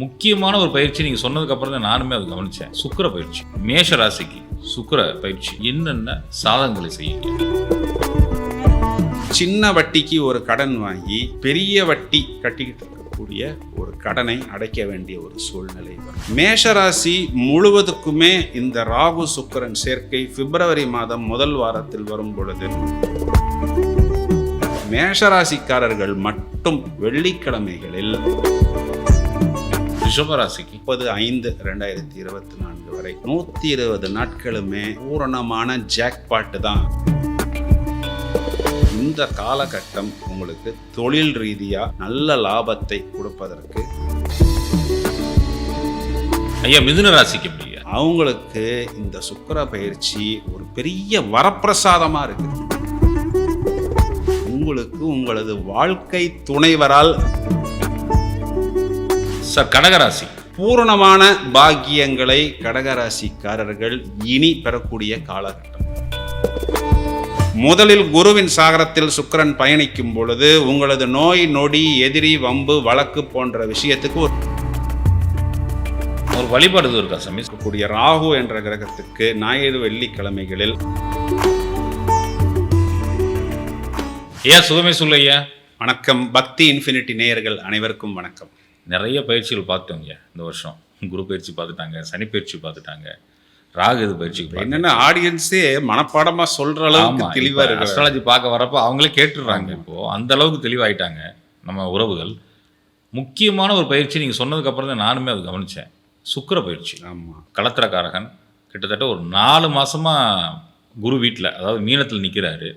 முக்கியமான ஒரு பயிற்சி நீங்கள் சொன்னதுக்கப்புறம் தான் நானுமே அதை கவனித்தேன். சுக்கிர பயிற்சி. மேஷ ராசிக்கு சுக்கிர பயிற்சி என்னென்ன சாதகங்களை செய்யும்? சின்ன வட்டிக்கு ஒரு கடன் வாங்கி பெரிய வட்டி கட்டிக்கிட்டு இருக்கக்கூடிய ஒரு கடனை அடைக்க வேண்டிய ஒரு சூழ்நிலை வரும். மேஷராசி முழுவதுக்குமே இந்த ராகு சுக்கிரன் சேர்க்கை பிப்ரவரி மாதம் முதல் வாரத்தில் வரும் பொழுது மேஷராசிக்காரர்கள் மட்டும் வெள்ளிக்கிழமைகளில் ரிஷபராசிக்கு 30/5/2024 வரை 120 நாட்களுமே பூரணமான ஜாக்பாட்டு தான். இந்த காலகட்டம் உங்களுக்கு தொழில் ரீதியா நல்ல லாபத்தை கொடுப்பதற்கு. ஐயா மிதுன ராசிக்கு எப்படி? அவங்களுக்கு இந்த சுக்கிர பயிற்சி ஒரு பெரிய வரப்பிரசாதமா இருக்கு. உங்களுக்கு உங்களது வாழ்க்கை துணைவரால் சார் கடகராசி பூரணமான பாக்கியங்களை கடகராசிக்காரர்கள் இனி பெறக்கூடிய காலகட்டம். முதலில் குருவின் சாகரத்தில் சுக்கிரன் பயணிக்கும் பொழுது உங்களது நோய் நொடி எதிரி வம்பு வழக்கு போன்ற விஷயத்துக்கு ஒரு வழிபாடு இருக்கா சாமி? கூடிய ராகு என்ற கிரகத்துக்கு ஞாயிறு வெள்ளிக்கிழமைகளில் ஐயா சுகமே சொல்லு ஐயா. வணக்கம். பக்தி இன்ஃபினிட்டி நேயர்கள் அனைவருக்கும் வணக்கம். நிறைய பயிற்சிகள் பார்த்துட்டோங்க இந்த வருஷம். குரு பயிற்சி பார்த்துட்டாங்க, சனி பயிற்சி பார்த்துட்டாங்க, ராகு இது பயிற்சி. என்னென்ன ஆடியன்ஸே மனப்பாடமா சொல்ற அளவுக்கு தெளிவா இருக்கு. அஸ்ட்ராலஜி பார்க்க வரப்போ அவங்களே கேட்டுடுறாங்க. இப்போ அந்த அளவுக்கு தெளிவாயிட்டாங்க நம்ம உறவுகள். முக்கியமான ஒரு பயிற்சி நீங்கள் சொன்னதுக்கப்புறம் தான் நானுமே அதை கவனித்தேன். சுக்கிர பயிற்சி. ஆமாம். களத்திரக்காரகன் கிட்டத்தட்ட ஒரு 4 மாதமாக குரு வீட்டில், அதாவது மீனத்தில் நிற்கிறாரு.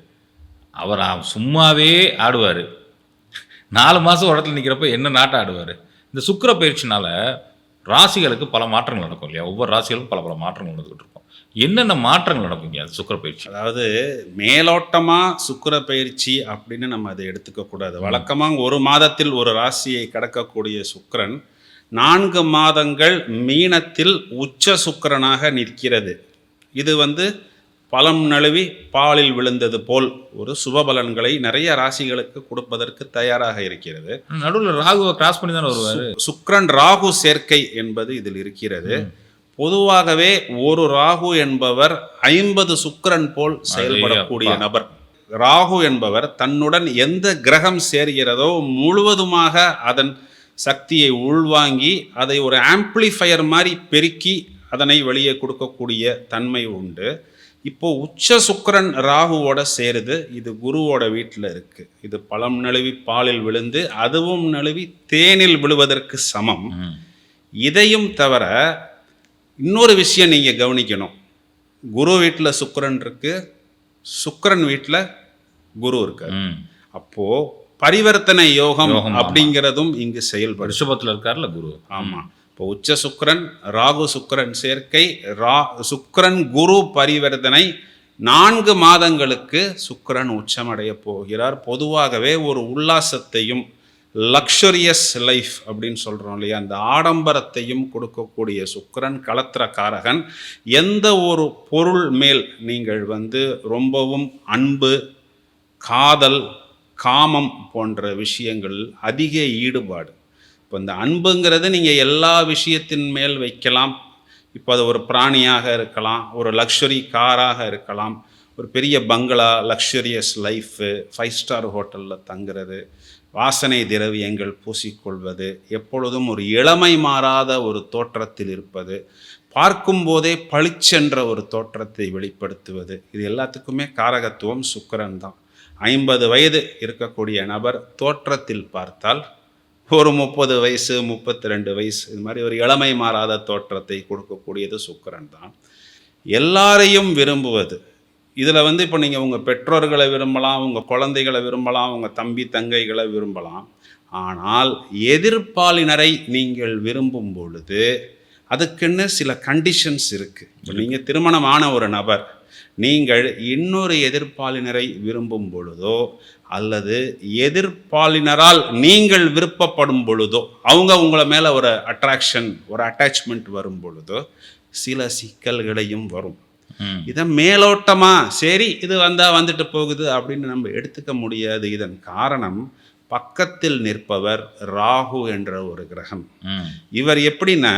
அவர் சும்மாவே ஆடுவார். 4 மாதம் இடத்துல நிற்கிறப்ப என்ன நாட்டை ஆடுவார். இந்த சுக்கிர பயிற்சினால ராசிகளுக்கு பல மாற்றங்கள் நடக்கும் இல்லையா? ஒவ்வொரு ராசிகளுக்கும் பல மாற்றங்கள் நடந்துகிட்டு இருக்கும். என்னென்ன மாற்றங்கள் நடக்குங்க அது சுக்கிர பயிற்சி? அதாவது மேலோட்டமா சுக்கிர பயிற்சி அப்படின்னு நம்ம அதை எடுத்துக்க கூடாது. வழக்கமாக ஒரு மாதத்தில் ஒரு ராசியை கடக்கக்கூடிய சுக்கிரன் 4 மாதங்கள் மீனத்தில் உச்ச சுக்கிரனாக நிற்கிறது. இது பழம் நழுவி பாலில் விழுந்தது போல் ஒரு சுபபலன்களை நிறைய ராசிகளுக்கு கொடுப்பதற்கு தயாராக இருக்கிறது. நடுவில் ராகுவை கிராஸ் பண்ணி தானே வருவார். சுக்கிரன் ராகு சேர்க்கை என்பது இதில் இருக்கிறது. பொதுவாகவே ஒரு ராகு என்பவர் 50 சுக்கிரன் போல் செயல்படக்கூடிய நபர். ராகு என்பவர் தன்னுடன் எந்த கிரகம் சேர்கிறதோ முழுவதுமாக அதன் சக்தியை உள்வாங்கி அதை ஒரு ஆம்பிளிஃபயர் மாதிரி பெருக்கி அதனை வெளியே கொடுக்கக்கூடிய தன்மை உண்டு. இப்போ உச்ச சுக்கிரன் ராகுவோட சேருது. இது குருவோட வீட்டில் இருக்கு. இது பழம் நழுவி பாலில் விழுந்து அதுவும் நழுவி தேனில் விழுவதற்கு சமம். இதையும் தவிர இன்னொரு விஷயம் நீங்க கவனிக்கணும். குரு வீட்டில் சுக்கிரன் இருக்கு, சுக்கிரன் வீட்டில் குரு இருக்கு. அப்போ பரிவர்த்தனை யோகம் அப்படிங்கிறதும் இங்கு செயல்படும். ரிஷபத்தில் இருக்கார்ல குரு. ஆமா. இப்போ உச்ச சுக்கிரன் ராகு சுக்கிரன் சேர்க்கை, சுக்கிரன் குரு பரிவர்த்தனை 4 மாதங்களுக்கு சுக்கிரன் உச்சமடைய போகிறார். பொதுவாகவே ஒரு உல்லாசத்தையும் லக்ஷரியஸ் லைஃப் அப்படின்னு சொல்கிறோம் இல்லையா, அந்த ஆடம்பரத்தையும் கொடுக்கக்கூடிய சுக்கிரன் களத்திரக்காரகன். எந்த ஒரு பொருள் மேல் நீங்கள் ரொம்பவும் அன்பு, காதல், காமம் போன்ற விஷயங்கள் அதிக ஈடுபாடு. இப்போ இந்த அன்புங்கிறது நீங்கள் எல்லா விஷயத்தின் மேல் வைக்கலாம். இப்போ அது ஒரு பிராணியாக இருக்கலாம், ஒரு லக்ஸுரி காராக இருக்கலாம், ஒரு பெரிய பங்களா, லக்ஸுரியஸ் லைஃபு, 5 ஸ்டார் ஹோட்டலில் தங்குறது, வாசனை திரவியங்கள் பூசிக்கொள்வது, எப்பொழுதும் ஒரு இளமை மாறாத ஒரு தோற்றத்தில் இருப்பது, பார்க்கும்போதே பளிச்சென்ற ஒரு தோற்றத்தை வெளிப்படுத்துவது, இது எல்லாத்துக்குமே காரகத்துவம் சுக்கிரன் தான். 50 வயது இருக்கக்கூடிய நபர் தோற்றத்தில் பார்த்தால் ஒரு 30 வயசு 32 வயசு இது மாதிரி ஒரு இளமை மாறாத தோற்றத்தை கொடுக்கக்கூடியது சுக்கிரன் தான். எல்லாரையும் விரும்புவது. இதில் இப்போ நீங்கள் உங்கள் பெற்றோர்களை விரும்பலாம், உங்கள் குழந்தைகளை விரும்பலாம், உங்கள் தம்பி தங்கைகளை விரும்பலாம். ஆனால் எதிர்ப்பாளினரை நீங்கள் விரும்பும் பொழுது அதுக்குன்னு சில கண்டிஷன்ஸ் இருக்குது. இப்போ நீங்கள் திருமணமான ஒரு நபர் நீங்கள் இன்னொரு எதிர்ப்பாளினரை விரும்பும் பொழுதோ அல்லது எதிர்ப்பாளினரால் நீங்கள் விருப்பப்படும் பொழுதோ, அவங்க உங்களை மேலே ஒரு அட்ராக்ஷன், ஒரு அட்டாச்மெண்ட் வரும் பொழுதோ சில சிக்கல்களையும் வரும். இதை மேலோட்டமா சரி இது வந்துட்டு போகுது அப்படின்னு நம்ம எடுத்துக்க முடியாது. இதன் காரணம் பக்கத்தில் நிற்பவர் ராகு என்ற ஒரு கிரகம். ம். இவர் எப்படின்னா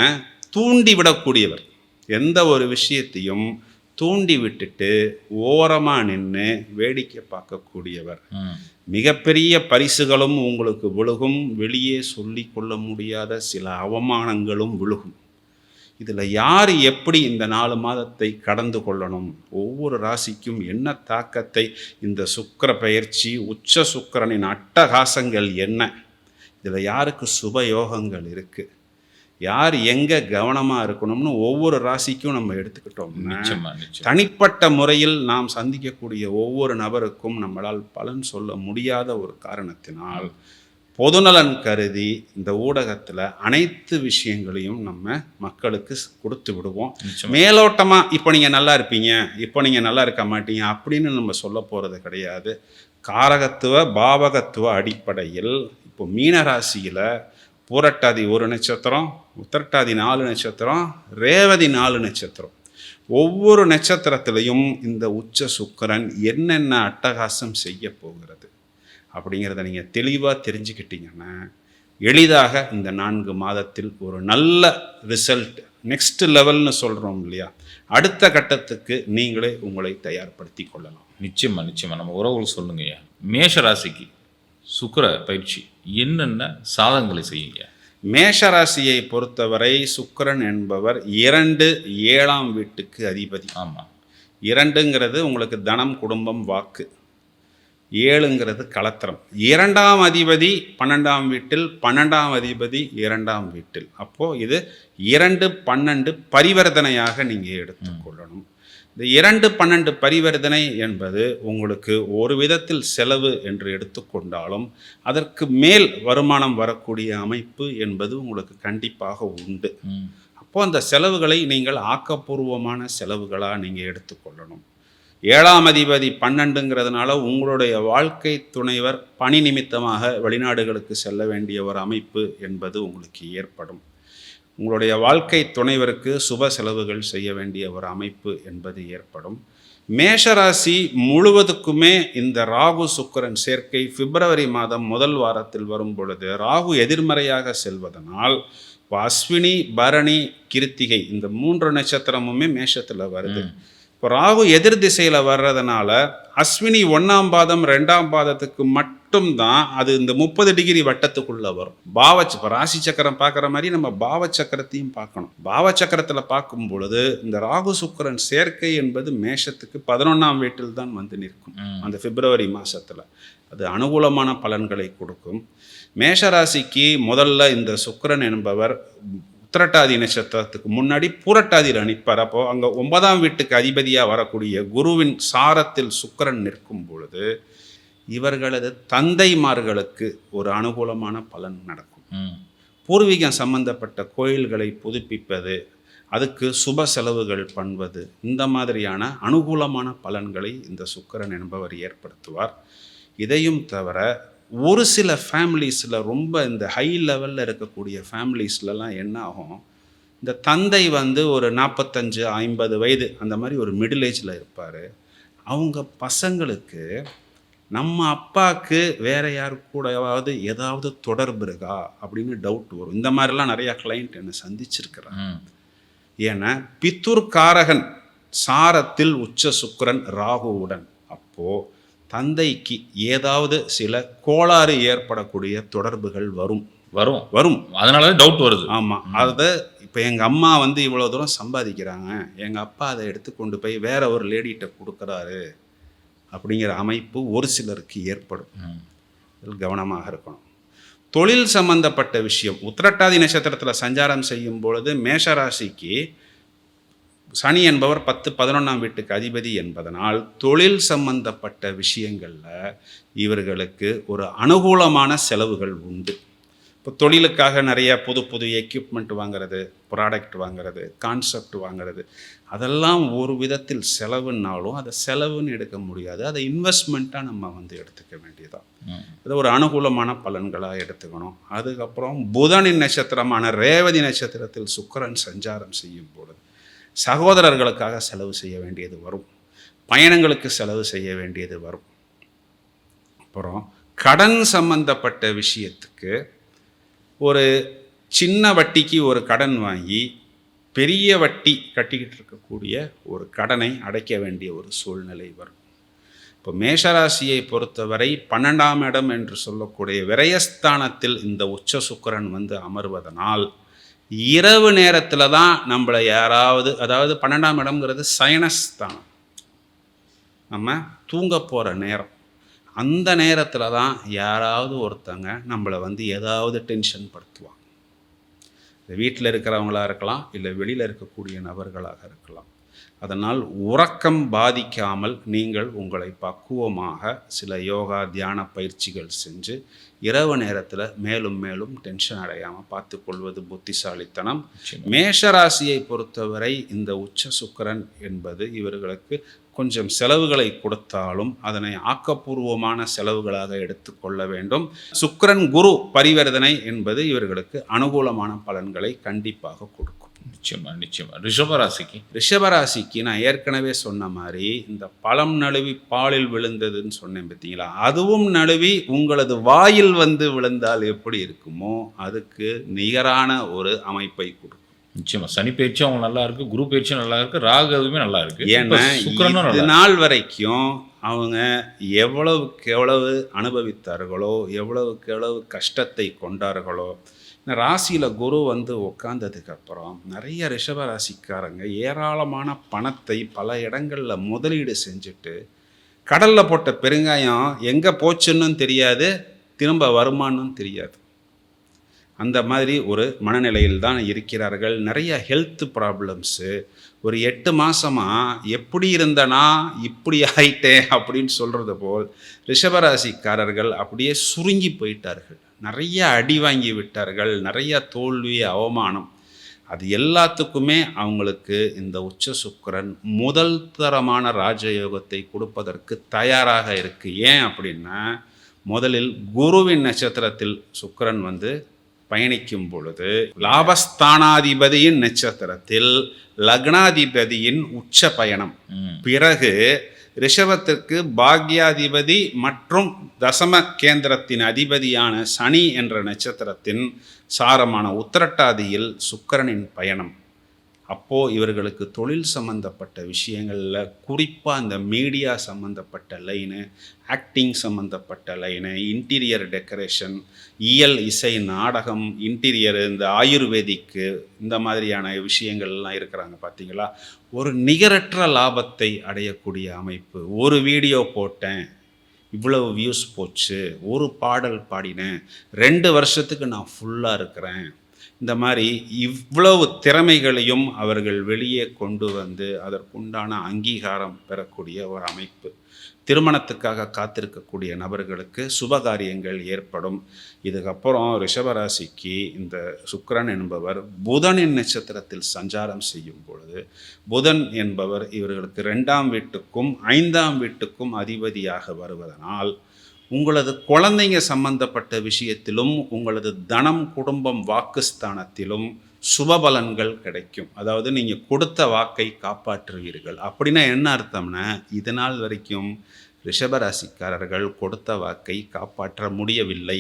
தூண்டி விடக்கூடியவர். எந்த ஒரு விஷயத்தையும் தூண்டி விட்டுட்டு ஓரமாக நின்று வேடிக்கை பார்க்கக்கூடியவர். ம். மிகப்பெரிய பரிசுகளும் உங்களுக்கு விழுகும், வெளியே சொல்லி கொள்ள முடியாத சில அவமானங்களும் விழுகும். இதில் யார் எப்படி இந்த 4 மாதத்தை கடந்து கொள்ளணும், ஒவ்வொரு ராசிக்கும் என்ன தாக்கத்தை இந்த சுக்கிர பெயர்ச்சி, உச்ச சுக்கிரனின் அட்டகாசங்கள் என்ன, இதில் யாருக்கு சுபயோகங்கள் இருக்குது, யார் எங்கே கவனமாக இருக்கணும்னு ஒவ்வொரு ராசிக்கும் நம்ம எடுத்துக்கிட்டோம்னா நிச்சயமா, நிச்சயம். தனிப்பட்ட முறையில் நாம் சந்திக்கக்கூடிய ஒவ்வொரு நபருக்கும் நம்மளால் பலன் சொல்ல முடியாத ஒரு காரணத்தினால் பொதுநலன் கருதி இந்த ஊடகத்தில் அனைத்து விஷயங்களையும் நம்ம மக்களுக்கு கொடுத்து விடுவோம். நிச்சயமா. மேலோட்டமாக இப்போ நீங்கள் நல்லா இருப்பீங்க, இப்போ நீங்கள் நல்லா இருக்க மாட்டீங்க அப்படின்னு நம்ம சொல்ல போகிறது கிடையாது. காரகத்துவ பாவகத்துவ அடிப்படையில் இப்போ மீனராசியில் பூரட்டாதி 1 நட்சத்திரம், உத்திரட்டாதி 4 நட்சத்திரம், ரேவதி 4 நட்சத்திரம், ஒவ்வொரு நட்சத்திரத்திலையும் இந்த உச்ச சுக்கிரன் என்னென்ன அட்டகாசம் செய்ய போகிறது அப்படிங்கிறத நீங்கள் தெளிவாக தெரிஞ்சுக்கிட்டீங்கன்னா எளிதாக இந்த 4 மாதத்தில் ஒரு நல்ல ரிசல்ட், நெக்ஸ்ட் லெவல்னு சொல்கிறோம் இல்லையா, அடுத்த கட்டத்துக்கு நீங்களே உங்களை தயார்படுத்தி கொள்ளலாம். நிச்சயமா, நிச்சயமா. நம்ம உறவுகள் சொல்லுங்கய்யா. மேஷ ராசிக்கு சுக்கிர பயிற்சி என்னென்ன சாதகங்களை செய்யுங்க? மேஷராசியை பொறுத்தவரை சுக்கிரன் என்பவர் 2 7ஆம் வீட்டுக்கு அதிபதி. ஆமாம். 2ங்கிறது உங்களுக்கு தனம், குடும்பம், வாக்கு. 7ங்கிறது களத்திரம். 2ஆம் அதிபதி 12ஆம் வீட்டில், 12ஆம் அதிபதி 2ஆம் வீட்டில். அப்போது இது 2 12 பரிவர்த்தனையாக நீங்கள் எடுத்துக்கொள்ளணும். இந்த 2 12 பரிவர்த்தனை என்பது உங்களுக்கு ஒரு விதத்தில் செலவு என்று எடுத்துக்கொண்டாலும் அதற்கு மேல் வருமானம் வரக்கூடிய அமைப்பு என்பது உங்களுக்கு கண்டிப்பாக உண்டு. அப்போது அந்த செலவுகளை நீங்கள் ஆக்கப்பூர்வமான செலவுகளாக நீங்கள் எடுத்துக்கொள்ளணும். 7ஆம் அதிபதி 12ங்கிறதுனால உங்களுடைய வாழ்க்கை துணைவர் பணி நிமித்தமாக வெளிநாடுகளுக்கு செல்ல வேண்டிய ஒரு அமைப்பு என்பது உங்களுக்கு ஏற்படும். உங்களுடைய வாழ்க்கை துணைவருக்கு சுப செலவுகள் செய்ய வேண்டிய ஒரு அமைப்பு என்பது ஏற்படும். மேஷராசி முழுவதுக்குமே இந்த ராகு சுக்கிரன் சேர்க்கை பிப்ரவரி மாதம் முதல் வாரத்தில் வரும் பொழுது ராகு எதிர்மறையாக செல்வதனால் இப்போ அஸ்வினி, பரணி, கிருத்திகை இந்த 3 நட்சத்திரமுமே மேஷத்தில் வருது. இப்போ ராகு எதிர் திசையில் வர்றதுனால அஸ்வினி 1ஆம் பாதம் 2ஆம் பாதத்துக்கு மட்டும்தான் அது இந்த 30 டிகிரி வட்டத்துக்குள்ளே வரும். இப்போ ராசி சக்கரம் பார்க்குற மாதிரி நம்ம பாவ சக்கரத்தையும் பார்க்கணும். பாவ சக்கரத்தில் பார்க்கும் பொழுது இந்த ராகு சுக்கிரன் சேர்க்கை என்பது மேஷத்துக்கு 11ஆம் வீட்டில் தான் வந்து நிற்கும். அந்த பிப்ரவரி மாதத்தில் அது அனுகூலமான பலன்களை கொடுக்கும். மேஷராசிக்கு முதல்ல இந்த சுக்கிரன் என்பவர் உத்திரட்டாதி நட்சத்திரத்துக்கு முன்னாடி பூரட்டாதியில் நிற்பார். அப்போ அங்கே 9ஆம் வீட்டுக்கு அதிபதியாக வரக்கூடிய குருவின் சாரத்தில் சுக்கிரன் நிற்கும் பொழுது இவர்களது தந்தைமார்களுக்கு ஒரு அனுகூலமான பலன் நடக்கும். பூர்வீகம் சம்பந்தப்பட்ட கோயில்களை புதுப்பிப்பது, அதுக்கு சுப செலவுகள் பண்ணுவது, இந்த மாதிரியான அனுகூலமான பலன்களை இந்த சுக்கிரன் என்பவர் ஏற்படுத்துவார். இதையும் தவிர ஒரு சில ஃபேமிலிஸில் ரொம்ப இந்த ஹை லெவலில் இருக்கக்கூடிய ஃபேமிலிஸ்லலாம் என்ன ஆகும், இந்த தந்தை வந்து ஒரு 45 50 வயது அந்த மாதிரி ஒரு மிடில் ஏஜில் இருப்பார். அவங்க பசங்களுக்கு நம்ம அப்பாவுக்கு வேற யாரு கூடவாவது ஏதாவது தொடர்பு இருக்கா அப்படின்னு டவுட் வரும். இந்த மாதிரிலாம் நிறையா கிளைண்ட் என்னை சந்திச்சிருக்கிறாங்க. ஏன்னா பித்துர்காரகன் சாரத்தில் உச்ச சுக்கிரன் ராகுவுடன், அப்போது தந்தைக்கு ஏதாவது சில கோளாறு ஏற்படக்கூடிய தொடர்புகள் வரும் வரும் வரும் அதனால டவுட் வருது. ஆமாம். அதை இப்போ எங்கள் அம்மா வந்து இவ்வளோ தூரம் சம்பாதிக்கிறாங்க, எங்கள் அப்பா அதை எடுத்து கொண்டு போய் வேற ஒரு லேடிகிட்ட கொடுக்குறாரு அப்படிங்கிற அமைப்பு ஒரு சிலருக்கு ஏற்படும். இதில் கவனமாக இருக்கணும். தொழில் சம்பந்தப்பட்ட விஷயம் உத்திரட்டாதி நட்சத்திரத்தில் சஞ்சாரம் செய்யும் பொழுது மேஷராசிக்கு சனி என்பவர் 10 11ஆம் வீட்டுக்கு அதிபதி என்பதனால் தொழில் சம்பந்தப்பட்ட விஷயங்களில் இவர்களுக்கு ஒரு அனுகூலமான செலவுகள் உண்டு. இப்போ தொழிலுக்காக நிறைய புது புது எக்யூப்மெண்ட் வாங்கிறது, ப்ராடக்ட் வாங்கிறது, கான்செப்ட் வாங்கிறது, அதெல்லாம் ஒரு விதத்தில் செலவுன்னாலும் அதை செலவுன்னு எடுக்க முடியாது. அதை இன்வெஸ்ட்மெண்ட்டாக நம்ம வந்து எடுத்துக்க வேண்டியதான். அது ஒரு அனுகூலமான பலன்களாக எடுத்துக்கணும். அதுக்கப்புறம் புதனின் நட்சத்திரமான ரேவதி நட்சத்திரத்தில் சுக்கிரன் சஞ்சாரம் செய்யும் பொழுது சகோதரர்களுக்காக செலவு செய்ய வேண்டியது வரும், பயணங்களுக்கு செலவு செய்ய வேண்டியது வரும். அப்புறம் கடன் சம்பந்தப்பட்ட விஷயத்துக்கு ஒரு சின்ன வட்டிக்கு ஒரு கடன் வாங்கி பெரிய வட்டி கட்டிக்கிட்டு இருக்கக்கூடிய ஒரு கடனை அடைக்க வேண்டிய ஒரு சூழ்நிலை வரும். இப்போ மேஷராசியை பொறுத்தவரை 12ஆம் இடம் என்று சொல்லக்கூடிய விரயஸ்தானத்தில் இந்த உச்ச சுக்கிரன் வந்து அமர்வதனால் இரவு நேரத்தில் தான் நம்மளை யாராவது, அதாவது 12ஆம் இடம்ங்கிறது சயனஸ்தானம், நம்ம தூங்க போகிற நேரம், அந்த நேரத்தில் தான் யாராவது ஒருத்தங்க நம்மளை வந்து ஏதாவது டென்ஷன் படுத்துவாங்க. வீட்டில் இருக்கிறவங்களாக இருக்கலாம், இல்லை வெளியில் இருக்கக்கூடிய நபர்களாக இருக்கலாம். அதனால் உறக்கம் பாதிக்காமல் நீங்கள் உங்களை பக்குவமாக சில யோகா தியான பயிற்சிகள் செஞ்சு இரவு நேரத்தில் மேலும் மேலும் டென்ஷன் அடையாமல் பார்த்து கொள்வது புத்திசாலித்தனம். மேஷராசியை பொறுத்தவரை இந்த உச்ச சுக்கிரன் என்பது இவர்களுக்கு கொஞ்சம் செலவுகளை கொடுத்தாலும் அதனை ஆக்கப்பூர்வமான செலவுகளாக எடுத்துக்கொள்ள வேண்டும். சுக்கிரன் குரு பரிவர்த்தனை என்பது இவர்களுக்கு அனுகூலமான பலன்களை கண்டிப்பாக கொடுக்கும். நிச்சயமா. ரிஷபராசிக்கு நான் ஏற்கனவே சொன்ன மாதிரி இந்த பழம் நழுவி பாலில் விழுந்ததுன்னு சொன்னேன் பார்த்தீங்களா, அதுவும் நழுவி உங்களது வாயில் வந்து விழுந்தால் எப்படி இருக்குமோ அதுக்கு நிகரான ஒரு அமைப்பை கொடுக்கும். நிச்சயமா சனி பயிற்சி அவங்க நல்லா இருக்கு, குரு பயிற்சியும் நல்லா இருக்கு, ராகு அதுவுமே நல்லா இருக்கு. ஏன்னா இது நாள் வரைக்கும் அவங்க எவ்வளவுக்கு எவ்வளவு அனுபவித்தார்களோ, எவ்வளவுக்கு எவ்வளவு கஷ்டத்தை கொண்டார்களோ, ராசியில் குரு வந்து உட்காந்ததுக்கப்புறம் நிறைய ரிஷபராசிக்காரங்க ஏராளமான பணத்தை பல இடங்களில் முதலீடு செஞ்சுட்டு கடலில் போட்ட பெருங்காயம் எங்கே போச்சுன்னு தெரியாது, திரும்ப வருமானு தெரியாது. அந்த மாதிரி ஒரு மனநிலையில் தான் இருக்கிறார்கள். நிறைய ஹெல்த் ப்ராப்ளம்ஸு. ஒரு 8 மாதமாக எப்படி இருந்தனா இப்படி ஆயிட்டேன் அப்படின்னு சொல்கிறது போல் ரிஷபராசிக்காரர்கள் அப்படியே சுருங்கி போயிட்டார்கள். நிறைய அடி வாங்கி விட்டார்கள், நிறைய தோல்வி, அவமானம். அது எல்லாத்துக்குமே அவங்களுக்கு இந்த உச்ச சுக்கிரன் முதல் தரமான ராஜயோகத்தை கொடுப்பதற்கு தயாராக இருக்குது. ஏன் அப்படின்னா, முதலில் குருவின் நட்சத்திரத்தில் சுக்கிரன் வந்து பயணிக்கும் பொழுது லாபஸ்தானாதிபதியின் நட்சத்திரத்தில் லக்னாதிபதியின் உச்ச பயணம், பிறகு ரிஷபத்திற்கு பாக்யாதிபதி மற்றும் தசம கேந்திரத்தின் அதிபதியான சனி என்ற நட்சத்திரத்தின் சாரமான உத்திரட்டாதியில் சுக்கிரனின் பயணம். அப்போது இவர்களுக்கு தொழில் சம்மந்தப்பட்ட விஷயங்களில் குறிப்பாக இந்த மீடியா சம்மந்தப்பட்ட லைனு, ஆக்டிங் சம்மந்தப்பட்ட லைனு, இன்டீரியர் டெக்கரேஷன், இயல், இசை, நாடகம், இன்டீரியர், இந்த ஆயுர்வேதிக்கு, இந்த மாதிரியான விஷயங்கள்லாம் இருக்கிறாங்க பார்த்தீங்களா, ஒரு நிகரற்ற லாபத்தை அடையக்கூடிய அமைப்பு. ஒரு வீடியோ போட்டேன், இவ்வளவு வியூஸ் போச்சு, ஒரு பாடல் பாடினேன், 2 வருஷத்துக்கு நான் ஃபுல்லாக இருக்கிறேன். இந்த மாதிரி இவ்வளவு திறமைகளையும் அவர்கள் வெளியே கொண்டு வந்து அதற்குண்டான அங்கீகாரம் பெறக்கூடிய ஒரு அமைப்பு. திருமணத்துக்காக காத்திருக்கக்கூடிய நபர்களுக்கு சுபகாரியங்கள் ஏற்படும். இதுக்கப்புறம் ரிஷபராசிக்கு இந்த சுக்கிரன் என்பவர் புதனின் நட்சத்திரத்தில் சஞ்சாரம் செய்யும் பொழுது, புதன் என்பவர் இவர்களுக்கு 2ஆம் வீட்டுக்கும் 5ஆம் வீட்டுக்கும் அதிபதியாக வருவதனால் உங்களது குழந்தைங்க சம்பந்தப்பட்ட விஷயத்திலும் உங்களது தனம், குடும்பம், வாக்குஸ்தானத்திலும் சுபபலன்கள் கிடைக்கும். அதாவது நீங்கள் கொடுத்த வாக்கை காப்பாற்றுவீர்கள். அப்படின்னா என்ன அர்த்தம்னா, இதனால் வரைக்கும் ரிஷபராசிக்காரர்கள் கொடுத்த வாக்கை காப்பாற்ற முடியவில்லை.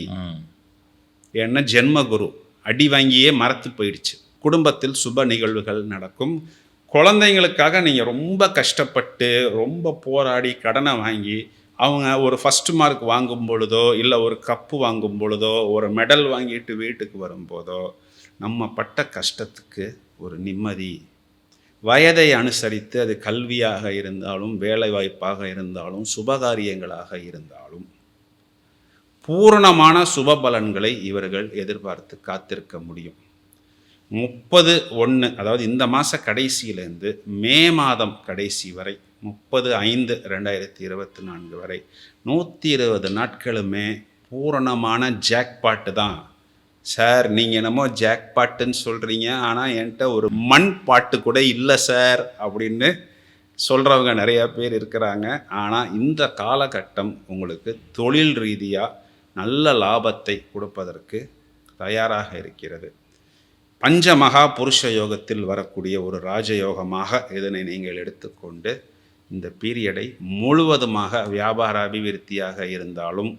ஏன்னா ஜென்மகுரு அடி வாங்கியே மறத்து போயிடுச்சு. குடும்பத்தில் சுப நிகழ்வுகள் நடக்கும். குழந்தைங்களுக்காக நீங்கள் ரொம்ப கஷ்டப்பட்டு ரொம்ப போராடி கடனை வாங்கி அவங்க ஒரு ஃபஸ்ட் மார்க் வாங்கும் பொழுதோ, இல்லை ஒரு கப்பு வாங்கும் பொழுதோ, ஒரு மெடல் வாங்கிட்டு வீட்டுக்கு வரும்போதோ நம்ம பட்ட கஷ்டத்துக்கு ஒரு நிம்மதி, வயதை அனுசரித்து அது கல்வியாக இருந்தாலும், வேலை வாய்ப்பாக இருந்தாலும், சுபகாரியங்களாக இருந்தாலும் பூரணமான சுபபலன்களை இவர்கள் எதிர்பார்த்து காத்திருக்க முடியும். 30/1, அதாவது இந்த மாத கடைசியிலேருந்து மே மாதம் கடைசி வரை 30/5/2024 வரை 120 நாட்களுமே பூரணமான ஜாக்பாட்டு தான். சார் நீங்கள் என்னமோ ஜாக்பாட்டுன்னு சொல்கிறீங்க, ஆனால் என்கிட்ட ஒரு மண் பாட்டு கூட இல்லை சார் அப்படின்னு சொல்கிறவங்க நிறையா பேர் இருக்கிறாங்க. ஆனால் இந்த காலகட்டம் உங்களுக்கு தொழில் ரீதியாக நல்ல லாபத்தை கொடுப்பதற்கு தயாராக இருக்கிறது. பஞ்சமகா புருஷ யோகத்தில் வரக்கூடிய ஒரு ராஜயோகமாக இதனை நீங்கள் எடுத்துக்கொண்டு இந்த பீரியடை முழுவதுமாக வியாபார அபிவிருத்தியாக இருந்தாலும்,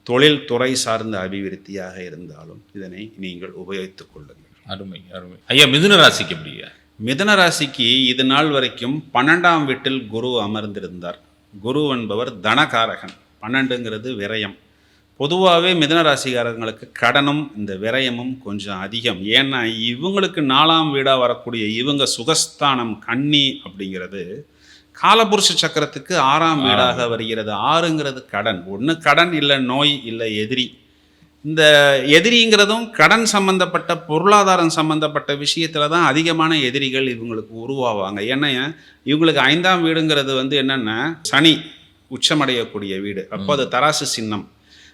தொழில் துறை சார்ந்த அபிவிருத்தியாக இருந்தாலும் இதனை நீங்கள் உபயோகித்துக் கொள்ளுங்கள். அருமை அருமை. ஐயா, மிதுன ராசிக்கு எப்படியா? மிதுன ராசிக்கு இது நாள் வரைக்கும் 12ஆம் வீட்டில் குரு அமர்ந்திருந்தார். குரு என்பவர் தனகாரகன். 12ங்கிறது விரயம். பொதுவாகவே மிதுன ராசிக்காரங்களுக்கு கடனும் இந்த விரயமும் கொஞ்சம் அதிகம். ஏன்னா இவங்களுக்கு 4ஆம் வீடாக வரக்கூடிய இவங்க சுகஸ்தானம் கன்னி அப்படிங்கிறது காலபுருஷ சக்கரத்துக்கு 6ஆம் வீடாக வருகிறது. 6ங்கிறது கடன். ஒன்று கடன், இல்லை நோய், இல்லை எதிரி. இந்த எதிரிங்கிறதும் கடன் சம்பந்தப்பட்ட பொருளாதாரம் சம்பந்தப்பட்ட விஷயத்தில் தான் அதிகமான எதிரிகள் இவங்களுக்கு உருவாவாங்க. ஏன்னா இவங்களுக்கு 5ஆம் வீடுங்கிறது என்னென்னா சனி உச்சமடையக்கூடிய வீடு. அப்போ அது தராசு சின்னம்.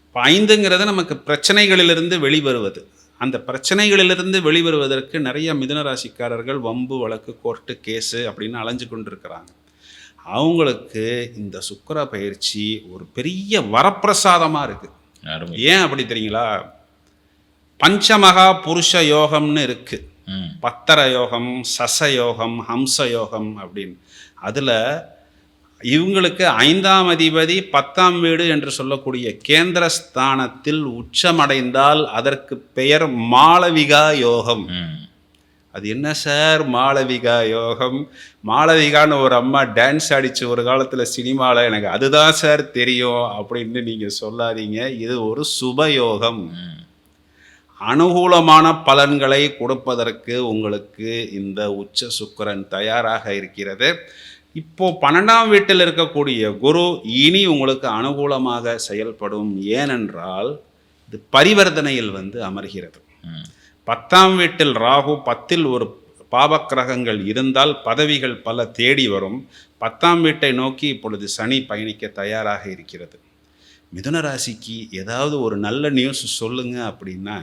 இப்போ 5ங்கிறது நமக்கு பிரச்சனைகளிலிருந்து வெளிவருவது. அந்த பிரச்சனைகளிலிருந்து வெளிவருவதற்கு நிறைய மிதுனராசிக்காரர்கள் வம்பு வழக்கு கோர்ட்டு கேஸு அப்படின்னு அலைஞ்சு கொண்டு இருக்கிறாங்க. அவங்களுக்கு இந்த சுக்கிர பயிற்சி ஒரு பெரிய வரப்பிரசாதமாக இருக்குது. ஏன் அப்படி தெரியுங்களா? பஞ்சமகா புருஷ யோகம்னு இருக்குது. பத்தர யோகம், சச யோகம், ஹம்ச யோகம் அப்படின்னு. அதில் இவங்களுக்கு 5ஆம் அதிபதி 10ஆம் வீடு என்று சொல்லக்கூடிய கேந்திரஸ்தானத்தில் உச்சமடைந்தால் அதற்கு பெயர் மாளவிகா யோகம். அது என்ன சார் மாளவிகா யோகம்? மாளவிகான்னு ஒரு அம்மா டான்ஸ் ஆடிச்சு ஒரு காலத்தில் சினிமாவில், எனக்கு அதுதான் சார் தெரியும் அப்படின்னு நீங்கள் சொல்லாதீங்க. இது ஒரு சுபயோகம். அனுகூலமான பலன்களை கொடுப்பதற்கு உங்களுக்கு இந்த உச்ச சுக்கிரன் தயாராக இருக்கிறது. இப்போ 12ஆம் வீட்டில் இருக்கக்கூடிய குரு இனி உங்களுக்கு அனுகூலமாக செயல்படும். ஏனென்றால் இது பரிவர்த்தனையில் அமர்கிறது. 10ஆம் வீட்டில் ராகு, 10ல் ஒரு பாபக்கிரகங்கள் இருந்தால் பதவிகள் பல தேடி வரும். 10ஆம் வீட்டை நோக்கி இப்பொழுது சனி பயணிக்க தயாராக இருக்கிறது. மிதுன ராசிக்கு ஏதாவது ஒரு நல்ல நியூஸ் சொல்லுங்க அப்படின்னா,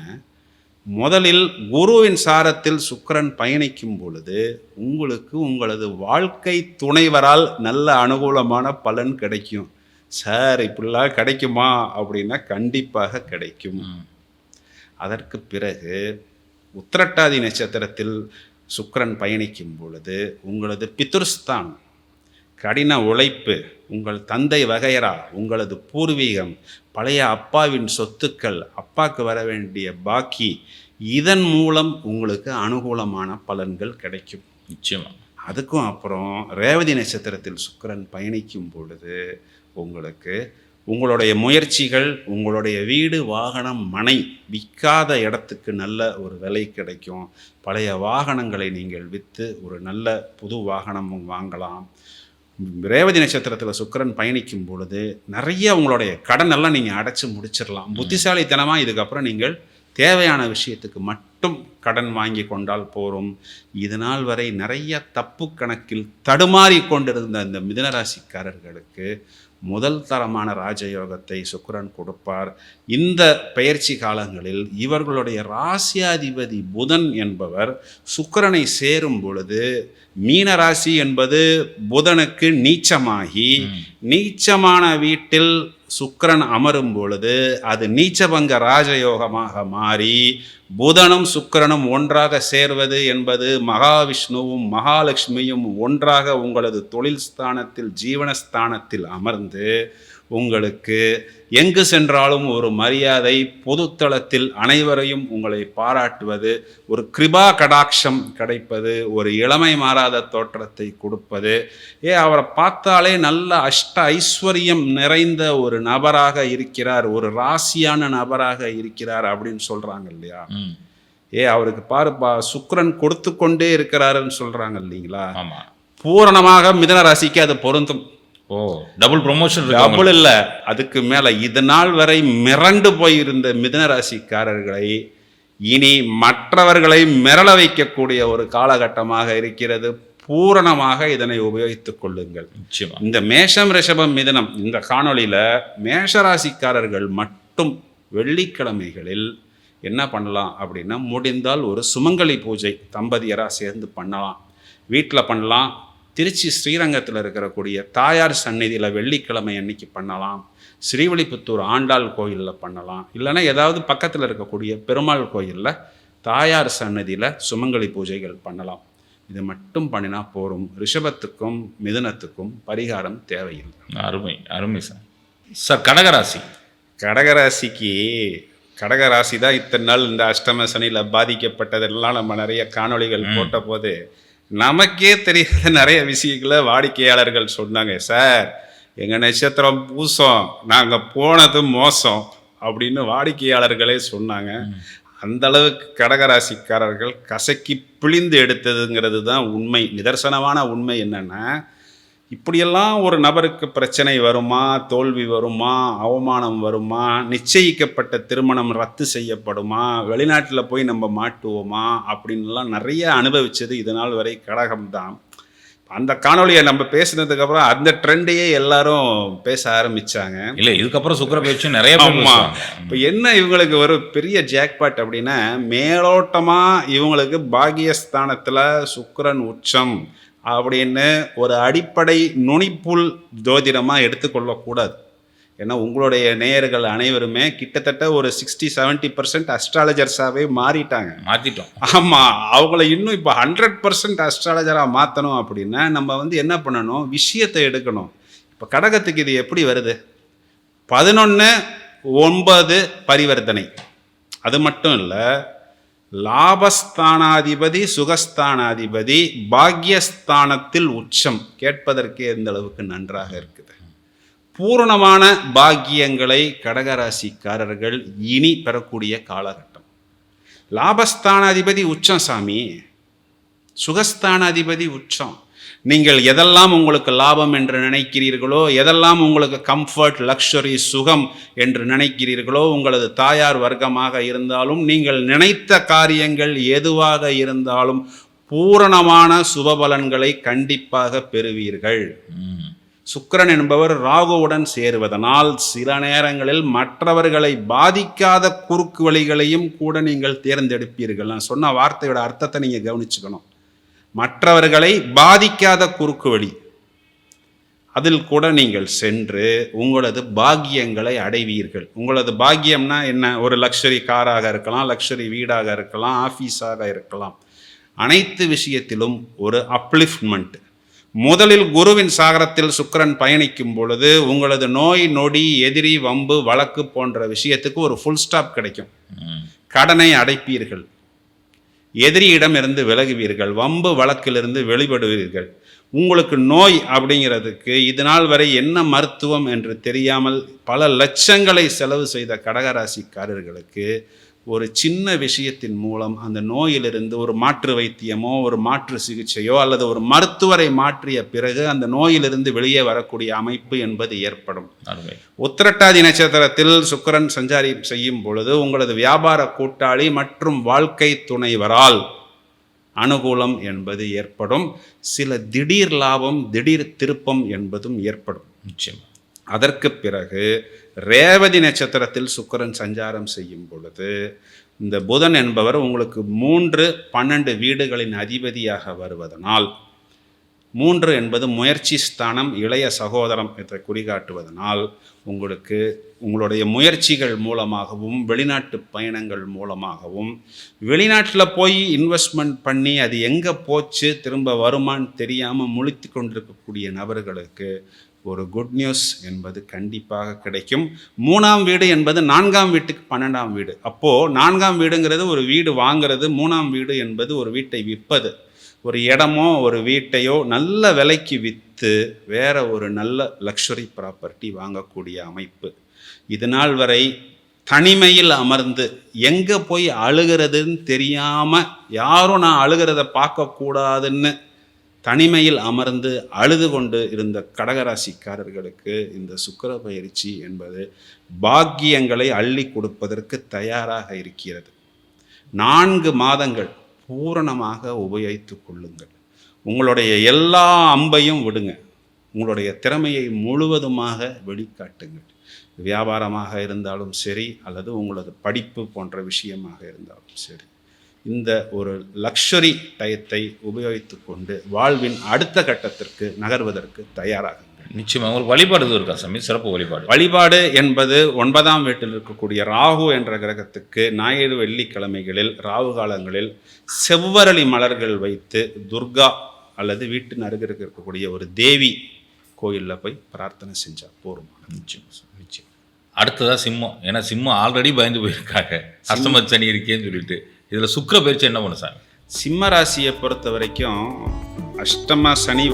முதலில் குருவின் சாரத்தில் சுக்கிரன் பயணிக்கும் பொழுது உங்களுக்கு உங்களது வாழ்க்கை துணைவரால் நல்ல அனுகூலமான பலன் கிடைக்கும். சார் இப்படிலாம் கிடைக்குமா அப்படின்னா கண்டிப்பாக கிடைக்கும். அதற்கு பிறகு உத்திரட்டாதி நட்சத்திரத்தில் சுக்கிரன் பயணிக்கும் பொழுது உங்களது பித்ருஸ்தான், கடின உழைப்பு, உங்கள் தந்தை வகையரா, உங்களது பூர்வீகம், பழைய அப்பாவின் சொத்துக்கள், அப்பாவுக்கு வர வேண்டிய பாக்கி, இதன் மூலம் உங்களுக்கு அனுகூலமான பலன்கள் கிடைக்கும். நிச்சயமாக. அதுக்கும் அப்புறம் ரேவதி நட்சத்திரத்தில் சுக்கிரன் பயணிக்கும் பொழுது உங்களுக்கு உங்களுடைய முயற்சிகள், உங்களுடைய வீடு, வாகனம், மனை விற்காத இடத்துக்கு நல்ல ஒரு விலை கிடைக்கும். பழைய வாகனங்களை நீங்கள் விற்று ஒரு நல்ல புது வாகனம் வாங்கலாம். ரேவதி நட்சத்திரத்தில் சுக்கிரன் பயணிக்கும் பொழுது நிறைய உங்களுடைய கடன் எல்லாம் நீங்கள் அடைச்சி முடிச்சிடலாம். புத்திசாலித்தனமாக இதுக்கப்புறம் நீங்கள் தேவையான விஷயத்துக்கு மட்டும் கடன் வாங்கி கொண்டால் போரும். இதனால் வரை நிறைய தப்பு கணக்கில் தடுமாறி கொண்டிருந்த இந்த மிதுனராசிக்காரர்களுக்கு முதல் தரமான ராஜயோகத்தை சுக்கிரன் கொடுப்பார். இந்த பயிற்சி காலங்களில் இவர்களுடைய ராசியாதிபதி புதன் என்பவர் சுக்கிரனை சேரும் பொழுது, மீன ராசி என்பது புதனுக்கு நீச்சமாகி நீச்சமான வீட்டில் சுக்கிரன் அமரும் பொழுது அது நீச்சபங்க ராஜயோகமாக மாறி புதனும் சுக்கிரனும் ஒன்றாக சேர்வது என்பது மகாவிஷ்ணுவும் மகாலட்சுமியும் ஒன்றாக உங்களது தொழில் ஸ்தானத்தில், ஜீவனஸ்தானத்தில் அமர்ந்து உங்களுக்கு எங்கு சென்றாலும் ஒரு மரியாதை, பொதுத்தளத்தில் அனைவரையும் உங்களை பாராட்டுவது, ஒரு கிருபா கடாட்சம் கிடைப்பது, ஒரு இளமை மாறாத தோற்றத்தை கொடுப்பது. அவரை பார்த்தாலே நல்ல அஷ்ட ஐஸ்வர்யம் நிறைந்த ஒரு நபராக இருக்கிறார், ஒரு ராசியான நபராக இருக்கிறார் அப்படின்னு சொல்றாங்க இல்லையா? அவருக்கு பாருப்பா சுக்கிரன் கொடுத்து கொண்டே இருக்கிறாருன்னு சொல்றாங்க இல்லைங்களா? பூரணமாக மிதுன ராசிக்கு அது பொருந்தும். Double promotion. டபுள் இல்லை, அதுக்கு மேலே. இது நாள் வரை மிரண்டு போயிருந்த மிதுன ராசிக்காரர்களை இனி மற்றவர்களை மிரள வைக்கக்கூடிய ஒரு காலகட்டமாக இருக்கிறது. பூரணமாக இதனை உபயோகித்துக் கொள்ளுங்கள். இந்த மேஷம், ரிஷபம், மிதுனம் இந்த காணொளியில் மேஷராசிக்காரர்கள் மட்டும் வெள்ளிக்கிழமைகளில் என்ன பண்ணலாம் அப்படின்னா, முடிந்தால் ஒரு சுமங்கலி பூஜை தம்பதியராக சேர்ந்து பண்ணலாம். வீட்டில் பண்ணலாம். திருச்சி ஸ்ரீரங்கத்தில் இருக்கக்கூடிய தாயார் சந்நிதியில் வெள்ளிக்கிழமை அன்னைக்கு பண்ணலாம். ஸ்ரீவில்லிபுத்தூர் ஆண்டாள் கோயிலில் பண்ணலாம். இல்லைன்னா ஏதாவது பக்கத்தில் இருக்கக்கூடிய பெருமாள் கோயிலில் தாயார் சன்னதியில் சுமங்கலி பூஜைகள் பண்ணலாம். இது மட்டும் பண்ணினா போரும். ரிஷபத்துக்கும் மிதுனத்துக்கும் பரிகாரம் தேவையில்லை. அருமை அருமை சார். சார் கடகராசி. கடகராசிக்கு கடகராசி தான் இத்தனை நாள் இந்த அஷ்டம சனியில் பாதிக்கப்பட்டதெல்லாம் நம்ம நிறைய காணொளிகள் போட்ட போது நமக்கே தெரியாத நிறைய விஷயங்களை வாடிக்கையாளர்கள் சொன்னாங்க. சார், எங்கள் நட்சத்திரம் பூசம், நாங்கள் போனது மோசம் அப்படின்னு வாடிக்கையாளர்களே சொன்னாங்க. அந்த அளவுக்கு கடகராசிக்காரர்கள் கசக்கி பிழிந்து எடுத்ததுங்கிறது தான் உண்மை. நிதர்சனமான உண்மை என்னன்னா, இப்படியெல்லாம் ஒரு நபருக்கு பிரச்சனை வருமா, தோல்வி வருமா, அவமானம் வருமா, நிச்சயிக்கப்பட்ட திருமணம் ரத்து செய்யப்படுமா, வெளிநாட்டில் போய் நம்ம மாட்டுவோமா அப்படின்லாம் நிறைய அனுபவிச்சது இது நாள் வரை கடகம்தான். அந்த காணொலியை நம்ம பேசினதுக்கப்புறம் அந்த ட்ரெண்டையே எல்லாரும் பேச ஆரம்பிச்சாங்க. இல்லை, இதுக்கப்புறம் சுக்கிர பயிற்சி நிறைய இப்போ என்ன இவங்களுக்கு ஒரு பெரிய ஜாக்பாட் அப்படின்னா, மேலோட்டமாக இவங்களுக்கு பாகியஸ்தானத்தில் சுக்கிரன் உச்சம் அப்படின்னு ஒரு அடிப்படை நுனிப்புல் ஜோதிடமாக எடுத்துக்கொள்ளக்கூடாது. ஏன்னா உங்களுடைய நேயர்கள் அனைவருமே கிட்டத்தட்ட ஒரு 60-70% அஸ்ட்ராலஜர்ஸாகவே மாற்றிட்டோம். ஆமாம், அவங்கள இன்னும் இப்போ 100% அஸ்ட்ராலஜராக மாற்றணும் அப்படின்னா நம்ம என்ன பண்ணணும், விஷயத்தை எடுக்கணும். இப்போ கடகத்துக்கு இது எப்படி வருது? 11-9 பரிவர்த்தனை. அது மட்டும் இல்லை, லாபஸ்தானாதிபதி சுகஸ்தானாதிபதி பாக்யஸ்தானத்தில் உச்சம். கேட்பதற்கே எந்த அளவுக்கு நன்றாக இருக்குது. பூரணமான பாக்கியங்களை கடகராசிக்காரர்கள் இனி பெறக்கூடிய காலகட்டம். லாபஸ்தானாதிபதி உச்சம் சாமி, சுகஸ்தானாதிபதி உச்சம். நீங்கள் எதெல்லாம் உங்களுக்கு லாபம் என்று நினைக்கிறீர்களோ, எதெல்லாம் உங்களுக்கு கம்ஃபர்ட், லக்ஸரி, சுகம் என்று நினைக்கிறீர்களோ, உங்களது தாயார் வர்க்கமாக இருந்தாலும், நீங்கள் நினைத்த காரியங்கள் எதுவாக இருந்தாலும் பூரணமான சுபபலன்களை கண்டிப்பாக பெறுவீர்கள். சுக்கிரன் என்பவர் ராகுவுடன் சேருவதனால் சில நேரங்களில் மற்றவர்களை பாதிக்காத குறுக்கு வழிகளையும் கூட நீங்கள் தேர்ந்தெடுப்பீர்கள். நான் சொன்ன வார்த்தையோட அர்த்தத்தை நீங்கள் கவனிச்சுக்கணும். மற்றவர்களை பாதிக்காத குறுக்கு வழி, அதில் கூட நீங்கள் சென்று உங்களது பாக்கியங்களை அடைவீர்கள். உங்களது பாக்கியம்னா என்ன? ஒரு லக்ஸரி காராக இருக்கலாம், லக்ஸரி வீடாக இருக்கலாம், ஆஃபீஸாக இருக்கலாம். அனைத்து விஷயத்திலும் ஒரு அப்லிஃப்ட்மெண்ட். முதலில் குருவின் சாகரத்தில் சுக்கிரன் பயணிக்கும் பொழுது உங்களது நோய் நொடி, எதிரி, வம்பு, வழக்கு போன்ற விஷயத்துக்கு ஒரு ஃபுல் ஸ்டாப் கிடைக்கும். கடனை அடைப்பீர்கள், எதிரியிடம் இருந்து விலகுவீர்கள், வம்பு வழக்கிலிருந்து வெளிப்படுவீர்கள். உங்களுக்கு நோய் அப்படிங்கிறதுக்கு இது நாள் வரை என்ன மருத்துவம் என்று தெரியாமல் பல லட்சங்களை செலவு செய்த கடகராசிக்காரர்களுக்கு ஒரு சின்ன விஷயத்தின் மூலம் அந்த நோயிலிருந்து ஒரு மாற்று வைத்தியமோ, ஒரு மாற்று சிகிச்சையோ அல்லது ஒரு மருத்துவரை மாற்றிய பிறகு அந்த நோயிலிருந்து வெளியே வரக்கூடிய அமைப்பு என்பது ஏற்படும். உத்திரட்டாதி நட்சத்திரத்தில் சுக்கிரன் சஞ்சாரி செய்யும் பொழுது உங்களது வியாபார கூட்டாளி மற்றும் வாழ்க்கை துணைவரால் அனுகூலம் என்பது ஏற்படும். சில திடீர் லாபம், திடீர் திருப்பம் என்பதும் ஏற்படும். நிச்சயம். அதற்கு பிறகு ரேவதி நட்சத்திரத்தில் சுக்கிரன் சஞ்சாரம் செய்யும் பொழுது இந்த புதன் என்பவர் உங்களுக்கு 3-12 வீடுகளின் அதிபதியாக வருவதனால், 3 என்பது முயற்சி ஸ்தானம், இளைய சகோதரம் என்று குறிகாட்டுவதனால் உங்களுக்கு உங்களுடைய முயற்சிகள் மூலமாகவும் வெளிநாட்டு பயணங்கள் மூலமாகவும், வெளிநாட்டில் போய் இன்வெஸ்ட்மெண்ட் பண்ணி அது எங்கே போச்சு திரும்ப வருமானு தெரியாமல் முழித்து கொண்டிருக்கக்கூடிய நபர்களுக்கு ஒரு குட் நியூஸ் என்பது கண்டிப்பாக கிடைக்கும். 3ஆம் வீடு என்பது 4ஆம் வீட்டுக்கு 12ஆம் வீடு. அப்போது 4ஆம் வீடுங்கிறது ஒரு வீடு வாங்கிறது, 3ஆம் வீடு என்பது ஒரு வீட்டை விற்பது. ஒரு இடமோ ஒரு வீட்டையோ நல்ல விலைக்கு விற்று வேற ஒரு நல்ல லக்ஸரி ப்ராப்பர்ட்டி வாங்கக்கூடிய அமைப்பு. இது நாள் வரை தனிமையில் அமர்ந்து எங்கே போய் அழுகிறதுன்னு தெரியாமல், யாரும் நான் அழுகிறத பார்க்கக்கூடாதுன்னு தனிமையில் அமர்ந்து அழுது கொண்டு இருந்த கடகராசிக்காரர்களுக்கு இந்த சுக்கிர பயிற்சி என்பது பாக்கியங்களை அள்ளி கொடுப்பதற்கு தயாராக இருக்கிறது. 4 மாதங்கள் பூரணமாக உபயோகித்து கொள்ளுங்கள். உங்களுடைய எல்லா அம்பையும் விடுங்க. உங்களுடைய திறமையை முழுவதுமாக வெளிக்காட்டுங்கள். வியாபாரமாக இருந்தாலும் சரி, அல்லது உங்களது படிப்பு போன்ற விஷயமாக இருந்தாலும் சரி, இந்த ஒரு லக்ஸரி டயத்தை உபயோகித்து கொண்டு வாழ்வின் அடுத்த கட்டத்திற்கு நகர்வதற்கு தயாராகுங்கள். நிச்சயமாக. உங்களுக்கு வழிபாடு இருக்கா சாமி? சிறப்பு வழிபாடு என்பது 9ஆம் வீட்டில் இருக்கக்கூடிய ராகு என்ற கிரகத்துக்கு ஞாயிறு வெள்ளிக்கிழமைகளில் ராகு காலங்களில் செவ்வரளி மலர்கள் வைத்து துர்கா அல்லது வீட்டின் அருகில் இருக்கக்கூடிய ஒரு தேவி கோயிலில் போய் பிரார்த்தனை செஞ்சால் போரும். நிச்சயம். அடுத்ததாக சிம்மம். ஏன்னா சிம்மம் ஆல்ரெடி பயந்து போயிருக்காங்க அஷ்டம சனி இருக்கேன்னு சொல்லிட்டு. இதில் சுக்கிர பயிற்சி என்ன பண்ணு சார்? சிம்ம ராசியை பொறுத்த வரைக்கும் அஷ்டம சனி